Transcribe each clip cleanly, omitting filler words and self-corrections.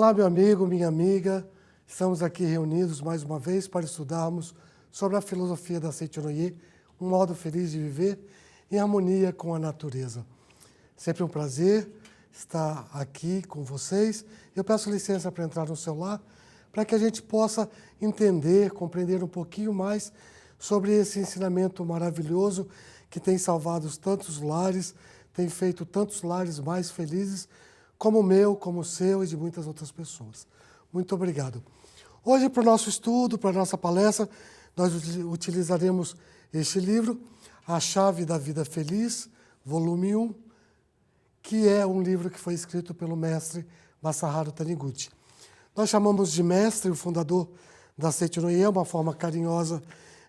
Olá, meu amigo, minha amiga. Estamos aqui reunidos mais uma vez para estudarmos sobre a filosofia da Seitinoye, um modo feliz de viver em harmonia com a natureza. Sempre um prazer estar aqui com vocês. Eu peço licença para entrar no celular para que a gente possa entender, compreender um pouquinho mais sobre esse ensinamento maravilhoso que tem salvado tantos lares, tem feito tantos lares mais felizes, como o meu, como o seu e de muitas outras pessoas. Muito obrigado. Hoje, para o nosso estudo, para a nossa palestra, nós utilizaremos este livro, A Chave da Vida Feliz, volume 1, que é um livro que foi escrito pelo mestre Masaharu Taniguchi. Nós chamamos de mestre o fundador da Seitinoye, uma forma carinhosa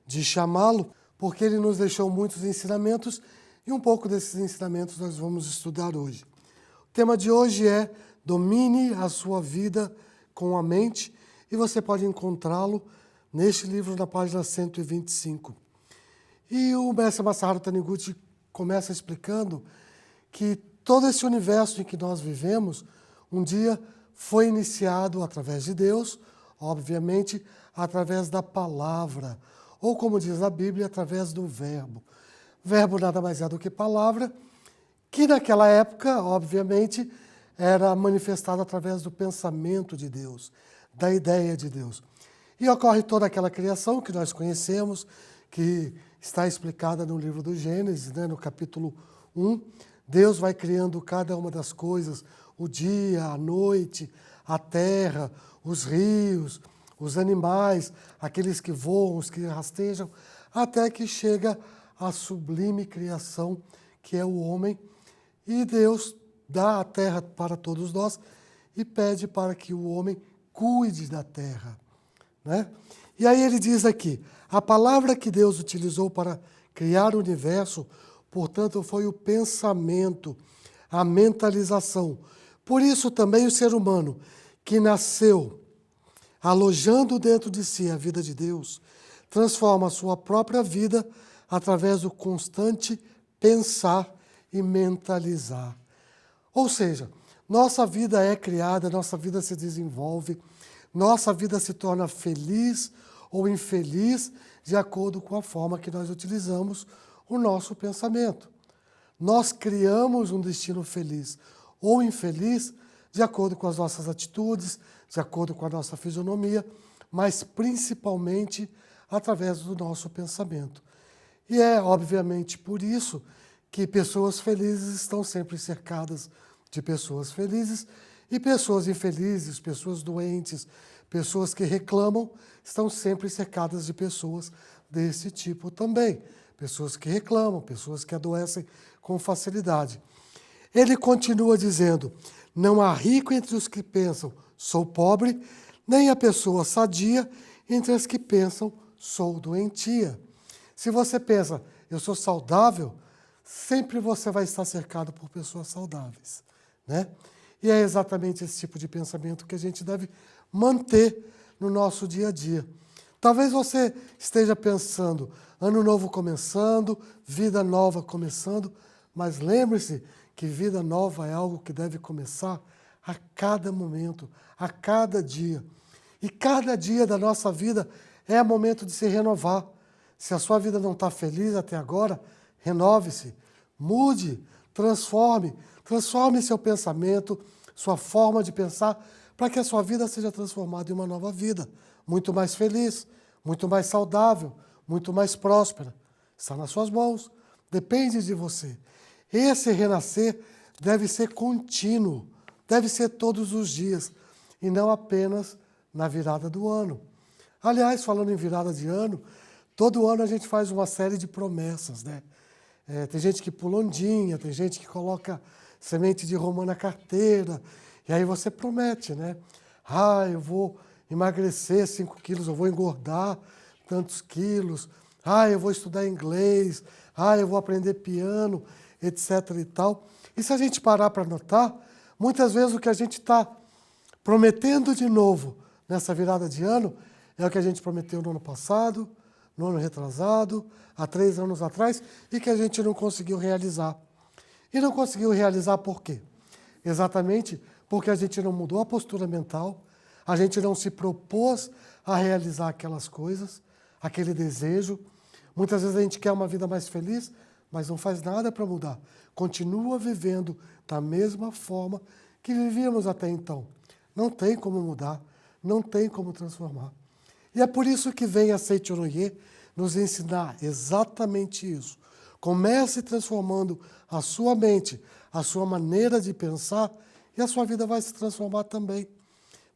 de chamá-lo, porque ele nos deixou muitos ensinamentos e um pouco desses ensinamentos nós vamos estudar hoje. O tema de hoje é Domine a sua vida com a mente e você pode encontrá-lo neste livro na página 125. E o mestre Masaharu Taniguchi começa explicando que todo esse universo em que nós vivemos um dia foi iniciado através de Deus, obviamente através da palavra, ou como diz a Bíblia, através do verbo. Verbo nada mais é do que palavra, que naquela época, obviamente, era manifestado através do pensamento de Deus, da ideia de Deus. E ocorre toda aquela criação que nós conhecemos, que está explicada no livro do Gênesis, no capítulo 1. Deus vai criando cada uma das coisas, o dia, a noite, a terra, os rios, os animais, aqueles que voam, os que rastejam, até que chega a sublime criação, que é o homem. E Deus dá a terra para todos nós e pede para que o homem cuide da terra, né? E aí ele diz aqui, a palavra que Deus utilizou para criar o universo, portanto, foi o pensamento, a mentalização. Por isso também o ser humano, que nasceu alojando dentro de si a vida de Deus, transforma a sua própria vida através do constante pensar e mentalizar. Ou seja, nossa vida é criada, nossa vida se desenvolve, nossa vida se torna feliz ou infeliz de acordo com a forma que nós utilizamos o nosso pensamento. Nós criamos um destino feliz ou infeliz de acordo com as nossas atitudes, de acordo com a nossa fisionomia, mas principalmente através do nosso pensamento. E é, obviamente, por isso que pessoas felizes estão sempre cercadas de pessoas felizes e pessoas infelizes, pessoas doentes, pessoas que reclamam, estão sempre cercadas de pessoas desse tipo também. Pessoas que reclamam, pessoas que adoecem com facilidade. Ele continua dizendo, não há rico entre os que pensam, sou pobre, nem a pessoa sadia entre as que pensam, sou doentia. Se você pensa, eu sou saudável, sempre você vai estar cercado por pessoas saudáveis, né? E é exatamente esse tipo de pensamento que a gente deve manter no nosso dia a dia. Talvez você esteja pensando, ano novo começando, vida nova começando, mas lembre-se que vida nova é algo que deve começar a cada momento, a cada dia. E cada dia da nossa vida é momento de se renovar. Se a sua vida não está feliz até agora, renove-se, mude, transforme seu pensamento, sua forma de pensar, para que a sua vida seja transformada em uma nova vida, muito mais feliz, muito mais saudável, muito mais próspera. Está nas suas mãos, depende de você. Esse renascer deve ser contínuo, deve ser todos os dias, e não apenas na virada do ano. Aliás, falando em virada de ano, todo ano a gente faz uma série de promessas, né? Tem gente que pula ondinha, tem gente que coloca semente de romã na carteira, e aí você promete, né? Eu vou emagrecer 5 quilos, eu vou engordar tantos quilos, eu vou estudar inglês, eu vou aprender piano, etc. e tal. E se a gente parar para notar, muitas vezes o que a gente está prometendo de novo nessa virada de ano é o que a gente prometeu no ano passado, no ano retrasado, há 3 anos atrás, e que a gente não conseguiu realizar. E não conseguiu realizar por quê? Exatamente porque a gente não mudou a postura mental, a gente não se propôs a realizar aquelas coisas, aquele desejo. Muitas vezes a gente quer uma vida mais feliz, mas não faz nada para mudar. Continua vivendo da mesma forma que vivíamos até então. Não tem como mudar, não tem como transformar. E é por isso que vem a Seichonoye nos ensinar exatamente isso. Comece transformando a sua mente, a sua maneira de pensar, e a sua vida vai se transformar também,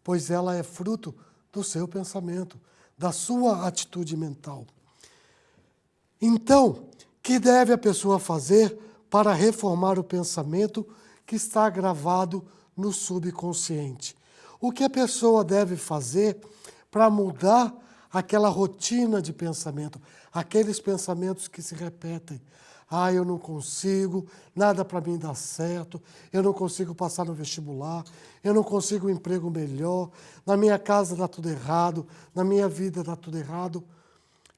pois ela é fruto do seu pensamento, da sua atitude mental. Então, o que deve a pessoa fazer para reformar o pensamento que está gravado no subconsciente? O que a pessoa deve fazer para mudar aquela rotina de pensamento, aqueles pensamentos que se repetem? Ah, eu não consigo, nada para mim dá certo, eu não consigo passar no vestibular, eu não consigo um emprego melhor, na minha casa dá tudo errado, na minha vida dá tudo errado. O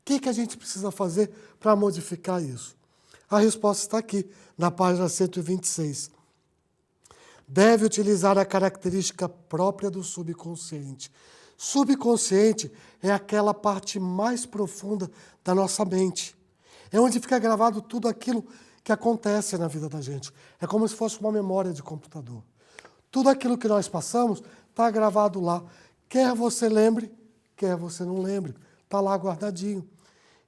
que a gente precisa fazer para modificar isso? A resposta está aqui, na página 126. Deve utilizar a característica própria do subconsciente. Subconsciente é aquela parte mais profunda da nossa mente. É onde fica gravado tudo aquilo que acontece na vida da gente. É como se fosse uma memória de computador. Tudo aquilo que nós passamos está gravado lá. Quer você lembre, quer você não lembre. Está lá guardadinho.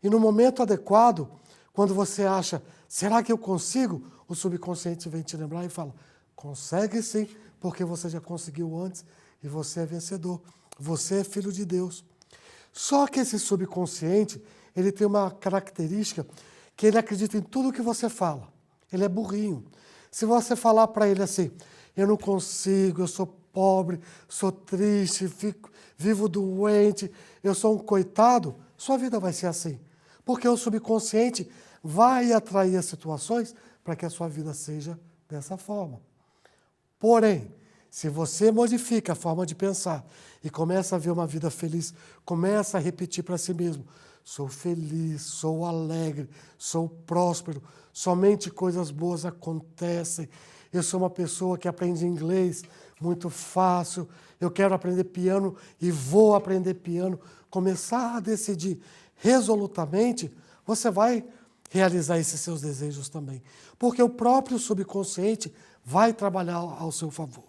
E no momento adequado, quando você acha, será que eu consigo? O subconsciente vem te lembrar e fala, consegue sim, porque você já conseguiu antes e você é vencedor. Você é filho de Deus. Só que esse subconsciente, ele tem uma característica que ele acredita em tudo que você fala. Ele é burrinho. Se você falar para ele assim, eu não consigo, eu sou pobre, sou triste, vivo doente, eu sou um coitado, sua vida vai ser assim. Porque o subconsciente vai atrair as situações para que a sua vida seja dessa forma. Porém, se você modifica a forma de pensar e começa a ver uma vida feliz, começa a repetir para si mesmo, sou feliz, sou alegre, sou próspero, somente coisas boas acontecem, eu sou uma pessoa que aprende inglês muito fácil, eu quero aprender piano e vou aprender piano, começar a decidir resolutamente, você vai realizar esses seus desejos também, porque o próprio subconsciente vai trabalhar ao seu favor.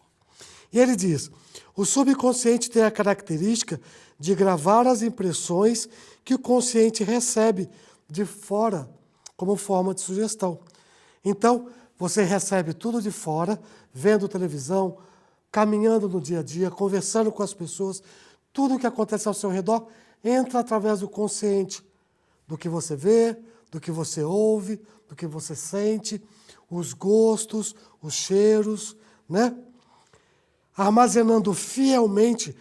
E ele diz, o subconsciente tem a característica de gravar as impressões que o consciente recebe de fora, como forma de sugestão. Então, você recebe tudo de fora, vendo televisão, caminhando no dia a dia, conversando com as pessoas, tudo o que acontece ao seu redor entra através do consciente, do que você vê, do que você ouve, do que você sente, os gostos, os cheiros, né? Armazenando fielmente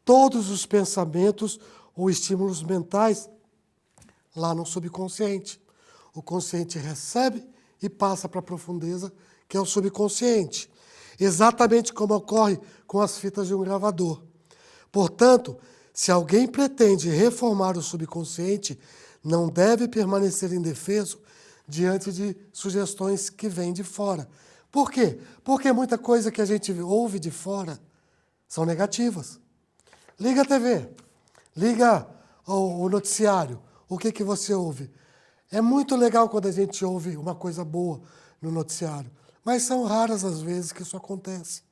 todos os pensamentos ou estímulos mentais lá no subconsciente. O consciente recebe e passa para a profundeza, que é o subconsciente. Exatamente como ocorre com as fitas de um gravador. Portanto, se alguém pretende reformar o subconsciente, não deve permanecer indefeso diante de sugestões que vêm de fora. Por quê? Porque muita coisa que a gente ouve de fora são negativas. Liga a TV, liga o noticiário, o que você ouve? É muito legal quando a gente ouve uma coisa boa no noticiário, mas são raras as vezes que isso acontece.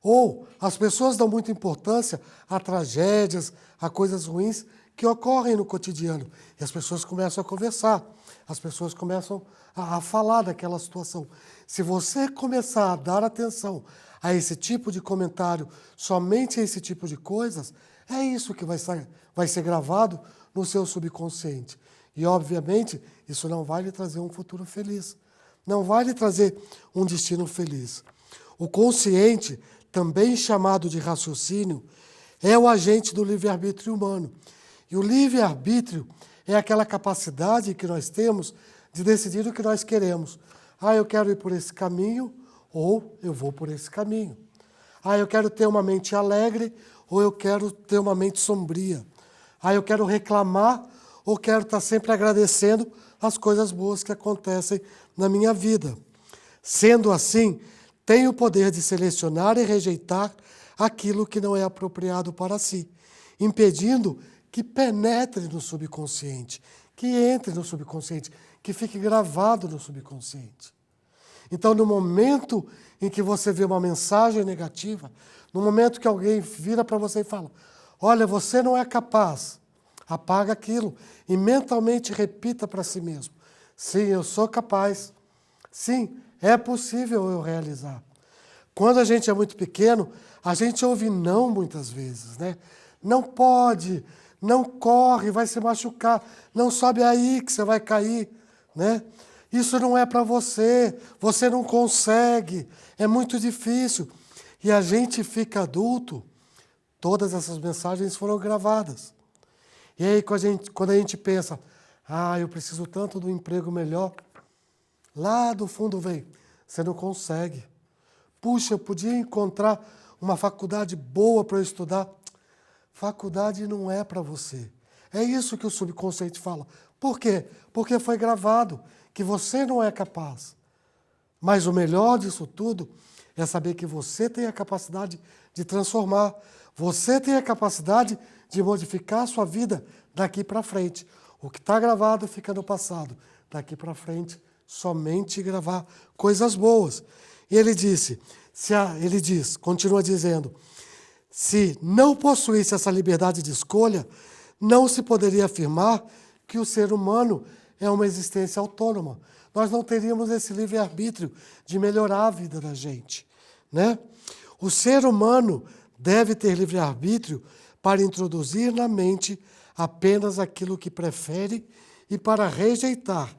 Ou as pessoas dão muita importância a tragédias, a coisas ruins que ocorrem no cotidiano. E as pessoas começam a conversar, as pessoas começam a falar daquela situação. Se você começar a dar atenção a esse tipo de comentário, somente a esse tipo de coisas, é isso que vai ser gravado no seu subconsciente. E, obviamente, isso não vai lhe trazer um futuro feliz. Não vai lhe trazer um destino feliz. O consciente, também chamado de raciocínio, é o agente do livre-arbítrio humano. E o livre-arbítrio é aquela capacidade que nós temos de decidir o que nós queremos. Ah, eu quero ir por esse caminho, ou eu vou por esse caminho. Ah, eu quero ter uma mente alegre, ou eu quero ter uma mente sombria. Ah, eu quero reclamar, ou quero estar sempre agradecendo as coisas boas que acontecem na minha vida. Sendo assim, tem o poder de selecionar e rejeitar aquilo que não é apropriado para si, impedindo que penetre no subconsciente, que entre no subconsciente, que fique gravado no subconsciente. Então, no momento em que você vê uma mensagem negativa, no momento que alguém vira para você e fala, olha, você não é capaz, apaga aquilo e mentalmente repita para si mesmo, sim, eu sou capaz, sim, é possível eu realizar. Quando a gente é muito pequeno, a gente ouve não muitas vezes, né? Não pode, não corre, vai se machucar, não sobe aí que você vai cair, né? Isso não é para você não consegue, é muito difícil. E a gente fica adulto, todas essas mensagens foram gravadas. E aí quando a gente pensa, eu preciso tanto de um emprego melhor, lá do fundo vem, você não consegue. Puxa, eu podia encontrar uma faculdade boa para eu estudar. Faculdade não é para você. É isso que o subconsciente fala. Por quê? Porque foi gravado que você não é capaz. Mas o melhor disso tudo é saber que você tem a capacidade de transformar. Você tem a capacidade de modificar a sua vida daqui para frente. O que está gravado fica no passado. Daqui para frente, somente gravar coisas boas. E ele continua dizendo, se não possuísse essa liberdade de escolha, não se poderia afirmar que o ser humano é uma existência autônoma. Nós não teríamos esse livre-arbítrio de melhorar a vida da gente, né? O ser humano deve ter livre-arbítrio para introduzir na mente apenas aquilo que prefere e para rejeitar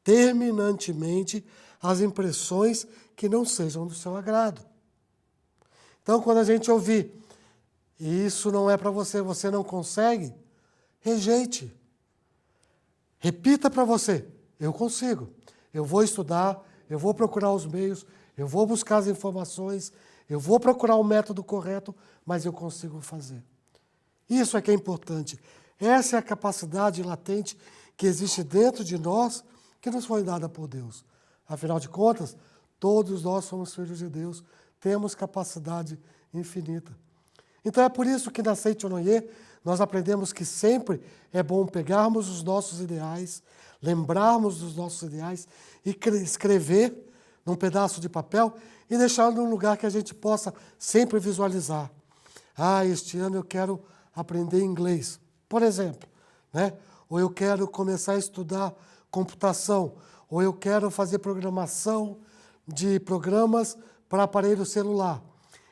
terminantemente as impressões que não sejam do seu agrado. Então, quando a gente ouvir, isso não é para você não consegue, rejeite. Repita para você, eu consigo, eu vou estudar, eu vou procurar os meios, eu vou buscar as informações, eu vou procurar o método correto, mas eu consigo fazer. Isso é que é importante. Essa é a capacidade latente que existe dentro de nós, que nos foi dada por Deus. Afinal de contas, todos nós somos filhos de Deus, temos capacidade infinita. Então é por isso que na Seichonoye nós aprendemos que sempre é bom pegarmos os nossos ideais, lembrarmos dos nossos ideais e escrever num pedaço de papel e deixar num lugar que a gente possa sempre visualizar. Este ano eu quero aprender inglês, por exemplo, né? Ou eu quero começar a estudar computação, ou eu quero fazer programação de programas para aparelho celular.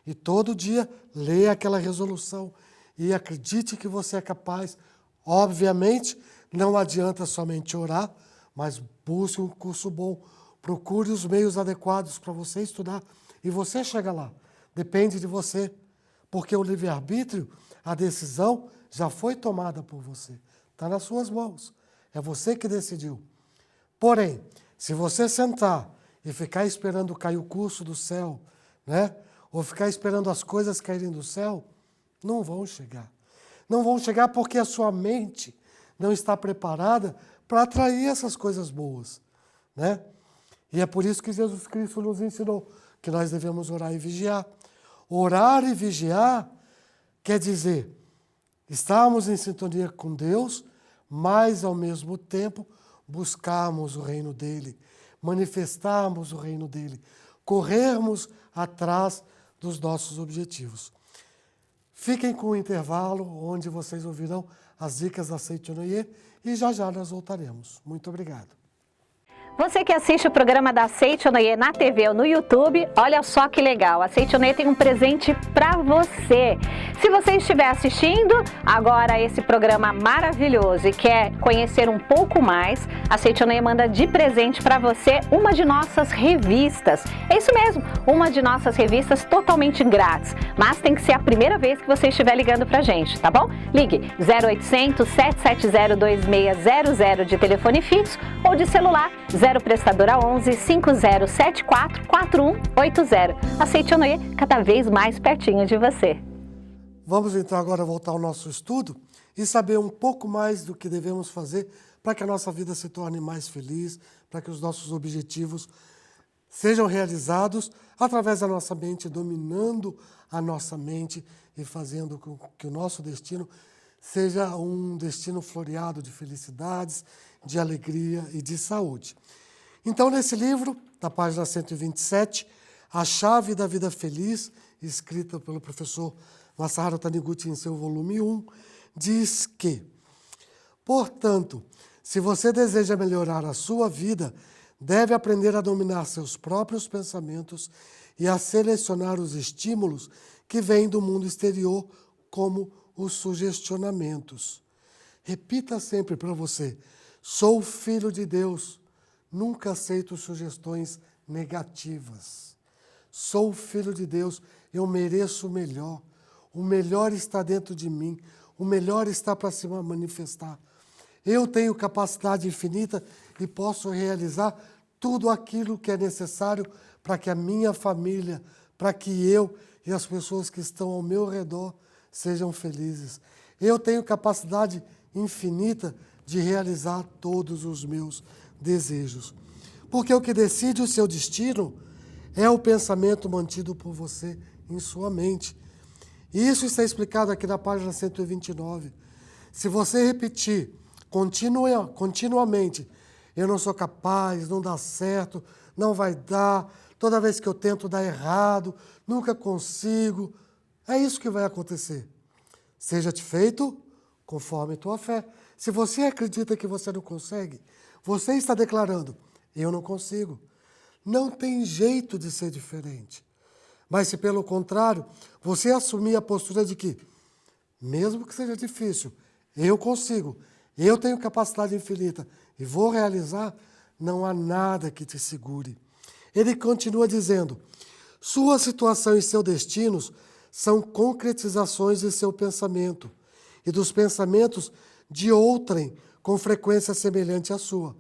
E todo dia leia aquela resolução e acredite que você é capaz. Obviamente, não adianta somente orar, mas busque um curso bom, procure os meios adequados para você estudar e você chega lá. Depende de você, porque o livre-arbítrio, a decisão já foi tomada por você. Está nas suas mãos. É você que decidiu. Porém, se você sentar e ficar esperando cair o curso do céu, né? Ou ficar esperando as coisas caírem do céu, não vão chegar. Não vão chegar porque a sua mente não está preparada para atrair essas coisas boas, né? E é por isso que Jesus Cristo nos ensinou que nós devemos orar e vigiar. Orar e vigiar quer dizer estarmos em sintonia com Deus, mas ao mesmo tempo buscarmos o reino dele, manifestarmos o reino dele, corrermos atrás dos nossos objetivos. Fiquem com o intervalo, onde vocês ouvirão as dicas da Seichonoye e já nós voltaremos. Muito obrigado. Você que assiste o programa da Seichonoye na TV ou no YouTube, olha só que legal, a Seichonoye tem um presente para você. Se você estiver assistindo agora esse programa maravilhoso e quer conhecer um pouco mais, a Seichonoye manda de presente para você uma de nossas revistas. É isso mesmo, uma de nossas revistas totalmente grátis, mas tem que ser a primeira vez que você estiver ligando para a gente, tá bom? Ligue 0800 770 2600 de telefone fixo ou de celular 0 prestadora 11 5074 4180. A Seichonoye cada vez mais pertinho de você. Vamos então agora voltar ao nosso estudo e saber um pouco mais do que devemos fazer para que a nossa vida se torne mais feliz, para que os nossos objetivos sejam realizados através da nossa mente, dominando a nossa mente e fazendo com que o nosso destino seja um destino floreado de felicidades, de alegria e de saúde. Então, nesse livro, na página 127, A Chave da Vida Feliz, escrita pelo professor Masaharu Taniguchi em seu volume 1, diz que, portanto, se você deseja melhorar a sua vida, deve aprender a dominar seus próprios pensamentos e a selecionar os estímulos que vêm do mundo exterior, como os sugestionamentos. Repita sempre para você: sou filho de Deus, nunca aceito sugestões negativas. Sou filho de Deus, eu mereço o melhor está dentro de mim, o melhor está para se manifestar. Eu tenho capacidade infinita e posso realizar tudo aquilo que é necessário para que a minha família, para que eu e as pessoas que estão ao meu redor sejam felizes. Eu tenho capacidade infinita de realizar todos os meus desejos. Porque o que decide o seu destino é o pensamento mantido por você em sua mente. E isso está explicado aqui na página 129. Se você repetir continuamente, eu não sou capaz, não dá certo, não vai dar, toda vez que eu tento dá errado, nunca consigo, é isso que vai acontecer. Seja-te feito conforme tua fé. Se você acredita que você não consegue, você está declarando: eu não consigo. Não tem jeito de ser diferente. Mas se pelo contrário, você assumir a postura de que, mesmo que seja difícil, eu consigo, eu tenho capacidade infinita e vou realizar, não há nada que te segure. Ele continua dizendo: sua situação e seus destinos são concretizações de seu pensamento e dos pensamentos de outrem com frequência semelhante à sua.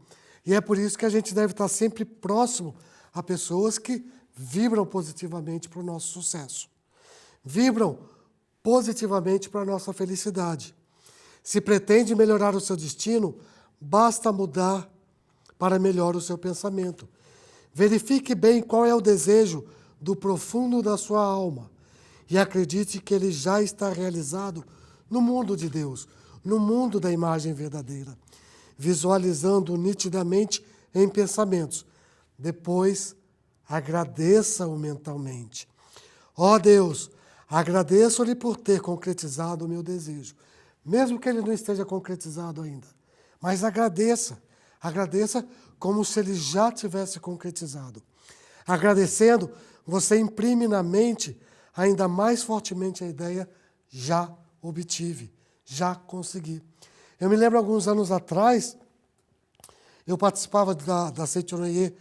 E é por isso que a gente deve estar sempre próximo a pessoas que vibram positivamente para o nosso sucesso. Vibram positivamente para a nossa felicidade. Se pretende melhorar o seu destino, basta mudar para melhor o seu pensamento. Verifique bem qual é o desejo do profundo da sua alma e acredite que ele já está realizado no mundo de Deus, no mundo da imagem verdadeira, visualizando nitidamente em pensamentos. Depois, agradeça-o mentalmente. Ó Deus, agradeço-lhe por ter concretizado o meu desejo, mesmo que ele não esteja concretizado ainda. Mas agradeça como se ele já tivesse concretizado. Agradecendo, você imprime na mente ainda mais fortemente a ideia: já obtive, já consegui. Eu me lembro, alguns anos atrás, eu participava da Seichonoye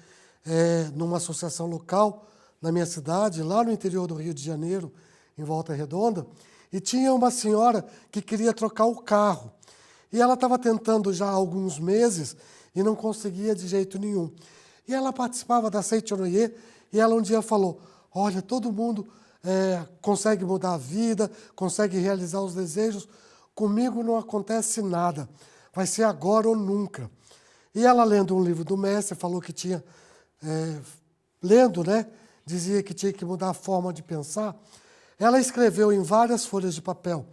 numa associação local na minha cidade, lá no interior do Rio de Janeiro, em Volta Redonda, e tinha uma senhora que queria trocar o carro. E ela estava tentando já há alguns meses e não conseguia de jeito nenhum. E ela participava da Seichonoye e ela um dia falou: olha, todo mundo consegue mudar a vida, consegue realizar os desejos, comigo não acontece nada, vai ser agora ou nunca. E ela, lendo um livro do mestre, falou que tinha, lendo, né, dizia que tinha que mudar a forma de pensar. Ela escreveu em várias folhas de papel: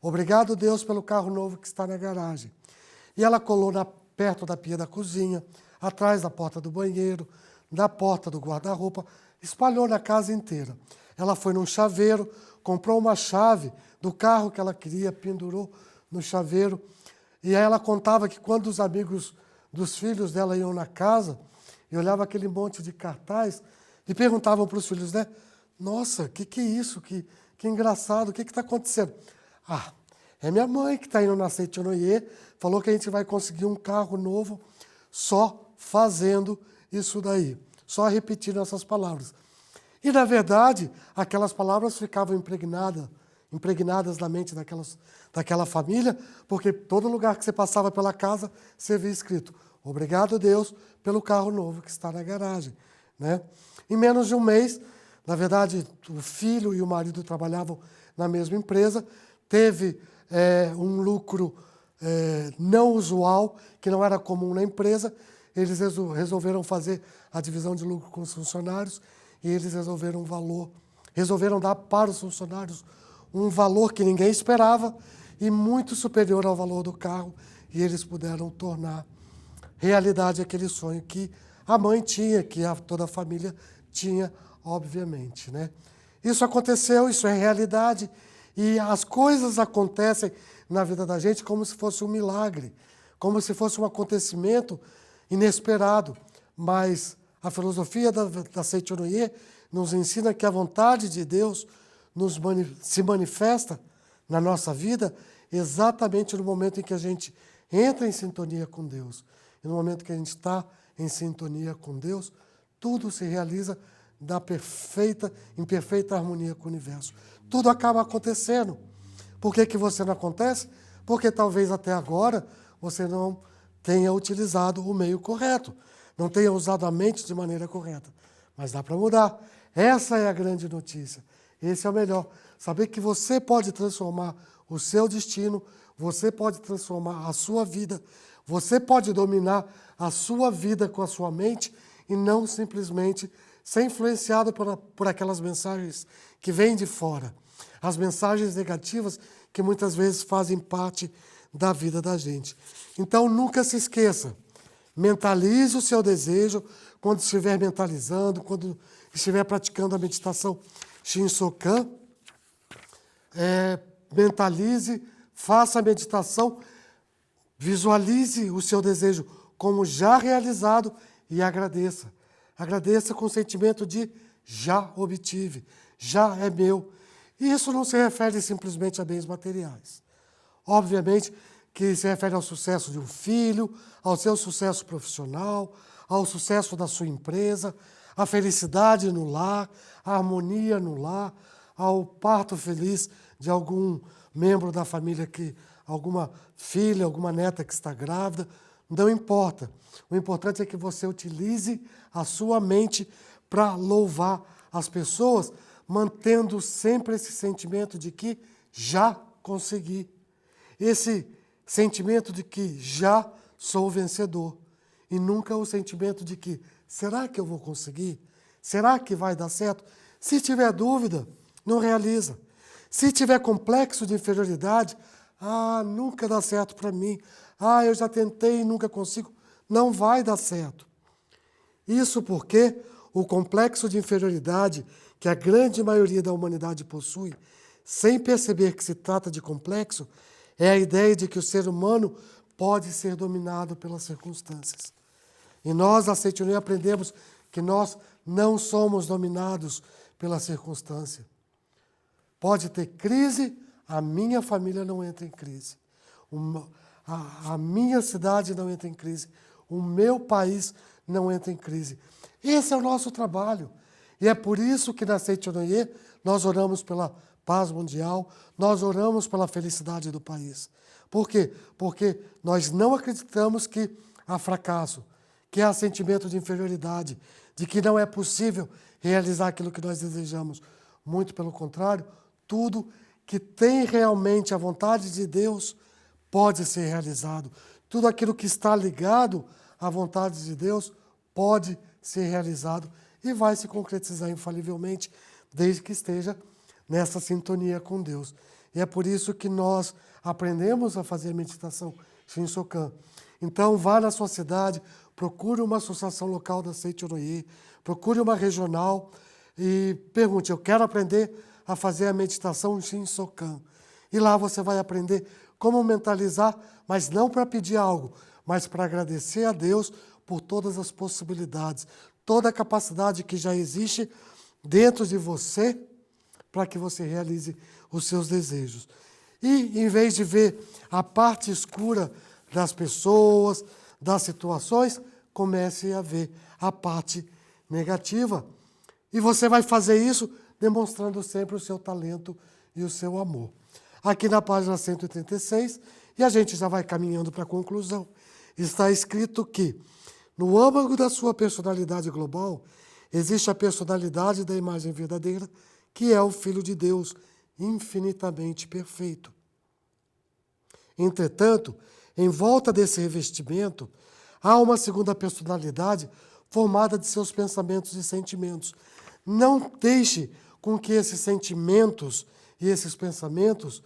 obrigado, Deus, pelo carro novo que está na garagem. E ela colou perto da pia da cozinha, atrás da porta do banheiro, da porta do guarda-roupa, espalhou na casa inteira. Ela foi num chaveiro, comprou uma chave do carro que ela queria, pendurou no chaveiro. E aí ela contava que quando os amigos dos filhos dela iam na casa, e olhava aquele monte de cartaz, e perguntavam para os filhos, né? Nossa, o que é isso? Que engraçado, o que está acontecendo? Ah, é minha mãe que está indo na Seichonoye, falou que a gente vai conseguir um carro novo só fazendo isso daí, só repetindo essas palavras. E, na verdade, aquelas palavras ficavam impregnadas na mente daquela família, porque todo lugar que você passava pela casa, você via escrito: obrigado, Deus, pelo carro novo que está na garagem. Né? Em menos de um mês, na verdade, o filho e o marido trabalhavam na mesma empresa, teve um lucro não usual, que não era comum na empresa, eles resolveram fazer a divisão de lucro com os funcionários e eles resolveram dar para os funcionários um valor que ninguém esperava e muito superior ao valor do carro, e eles puderam tornar realidade aquele sonho que a mãe tinha, que toda a família tinha, obviamente, né? Isso aconteceu, isso é realidade, e as coisas acontecem na vida da gente como se fosse um milagre, como se fosse um acontecimento inesperado, mas a filosofia da Seichonoye nos ensina que a vontade de Deus se manifesta na nossa vida exatamente no momento em que a gente entra em sintonia com Deus. E no momento que a gente está em sintonia com Deus, tudo se realiza em perfeita harmonia com o universo. Tudo acaba acontecendo. Por que você não acontece? Porque talvez até agora você não tenha utilizado o meio correto, não tenha usado a mente de maneira correta. Mas dá para mudar. Essa é a grande notícia. Esse é o melhor. Saber que você pode transformar o seu destino, você pode transformar a sua vida, você pode dominar a sua vida com a sua mente e não simplesmente ser influenciado por aquelas mensagens que vêm de fora. As mensagens negativas que muitas vezes fazem parte da vida da gente. Então, nunca se esqueça, mentalize o seu desejo quando estiver mentalizando, quando estiver praticando a meditação Shinsokan, mentalize, faça a meditação, visualize o seu desejo como já realizado e agradeça. Agradeça com o sentimento de já obtive, já é meu. E isso não se refere simplesmente a bens materiais. Obviamente que se refere ao sucesso de um filho, ao seu sucesso profissional, ao sucesso da sua empresa, à felicidade no lar, à harmonia no lar, ao parto feliz de algum membro da família, alguma filha, alguma neta que está grávida. Não importa. O importante é que você utilize a sua mente para louvar as pessoas, mantendo sempre esse sentimento de que já consegui. Esse sentimento de que já sou vencedor. E nunca o sentimento de que, será que eu vou conseguir? Será que vai dar certo? Se tiver dúvida, não realiza. Se tiver complexo de inferioridade, nunca dá certo para mim. Eu já tentei e nunca consigo. Não vai dar certo. Isso porque o complexo de inferioridade que a grande maioria da humanidade possui, sem perceber que se trata de complexo, é a ideia de que o ser humano pode ser dominado pelas circunstâncias. E nós, a Seichonoye, aprendemos que nós não somos dominados pela circunstância. Pode ter crise, a minha família não entra em crise. A minha cidade não entra em crise. O meu país não entra em crise. Esse é o nosso trabalho. E é por isso que na Seichonoye nós oramos pela paz mundial, nós oramos pela felicidade do país. Por quê? Porque nós não acreditamos que há fracasso, que há sentimento de inferioridade, de que não é possível realizar aquilo que nós desejamos. Muito pelo contrário, tudo que tem realmente a vontade de Deus pode ser realizado. Tudo aquilo que está ligado à vontade de Deus pode ser realizado e vai se concretizar infalivelmente, desde que esteja nessa sintonia com Deus. E é por isso que nós aprendemos a fazer meditação Shinsokan. Então, vá na sua cidade, procure uma associação local da Seichonoye, procure uma regional e pergunte, eu quero aprender a fazer a meditação Shinsokan. E lá você vai aprender como mentalizar, mas não para pedir algo, mas para agradecer a Deus por todas as possibilidades, toda a capacidade que já existe dentro de você para que você realize os seus desejos. E, em vez de ver a parte escura das pessoas, das situações, comece a ver a parte negativa. E você vai fazer isso demonstrando sempre o seu talento e o seu amor. Aqui na página 136, e a gente já vai caminhando para a conclusão, está escrito que no âmago da sua personalidade global existe a personalidade da imagem verdadeira, que é o Filho de Deus, infinitamente perfeito. Entretanto, em volta desse revestimento, Há uma segunda personalidade formada de seus pensamentos e sentimentos. Não deixe com que esses sentimentos e esses pensamentos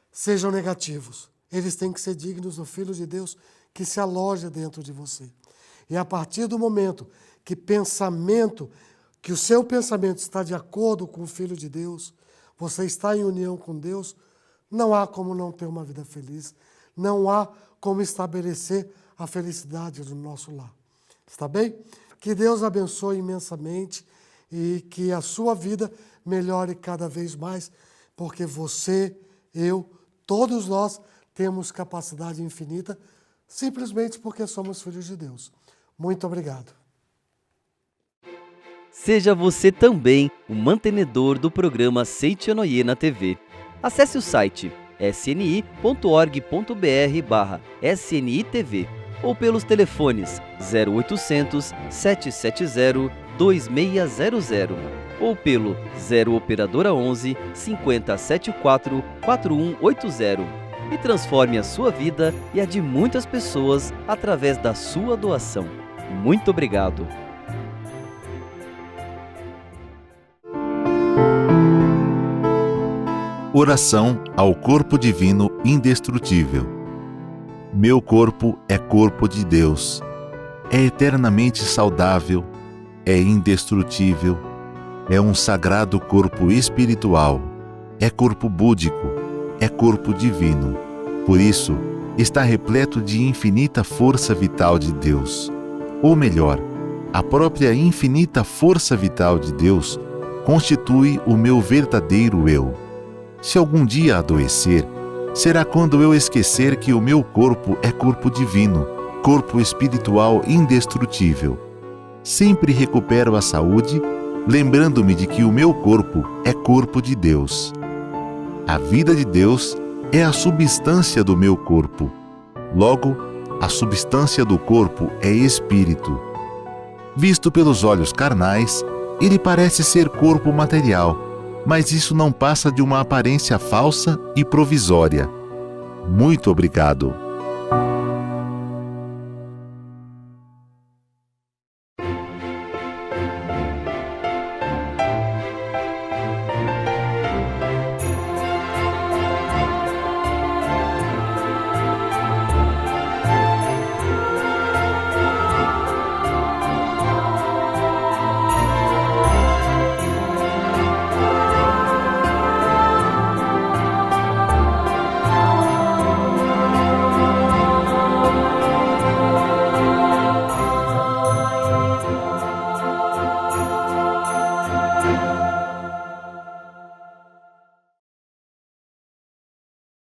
sejam negativos. Eles têm que ser dignos do Filho de Deus que se aloja dentro de você. E a partir do momento que o seu pensamento está de acordo com o Filho de Deus, você está em união com Deus, não há como não ter uma vida feliz, não há como estabelecer a felicidade do nosso lar. Está bem? Que Deus abençoe imensamente e que a sua vida melhore cada vez mais, porque você, eu, todos nós temos capacidade infinita, simplesmente porque somos filhos de Deus. Muito obrigado. Seja você também um mantenedor do programa Seitonoye na TV. Acesse o site sni.org.br/snitv ou pelos telefones 0800 770 2600 ou pelo 0 operadora 11 5074 4180 e transforme a sua vida e a de muitas pessoas através da sua doação. Muito obrigado. Oração ao corpo divino indestrutível. Meu corpo é corpo de Deus, é eternamente saudável, é indestrutível, é um sagrado corpo espiritual, é corpo búdico, é corpo divino. Por isso, está repleto de infinita força vital de Deus. Ou melhor, a própria infinita força vital de Deus constitui o meu verdadeiro eu. Se algum dia adoecer, será quando eu esquecer que o meu corpo é corpo divino, corpo espiritual indestrutível. Sempre recupero a saúde, lembrando-me de que o meu corpo é corpo de Deus. A vida de Deus é a substância do meu corpo. Logo, a substância do corpo é espírito. Visto pelos olhos carnais, ele parece ser corpo material, mas isso não passa de uma aparência falsa e provisória. Muito obrigado.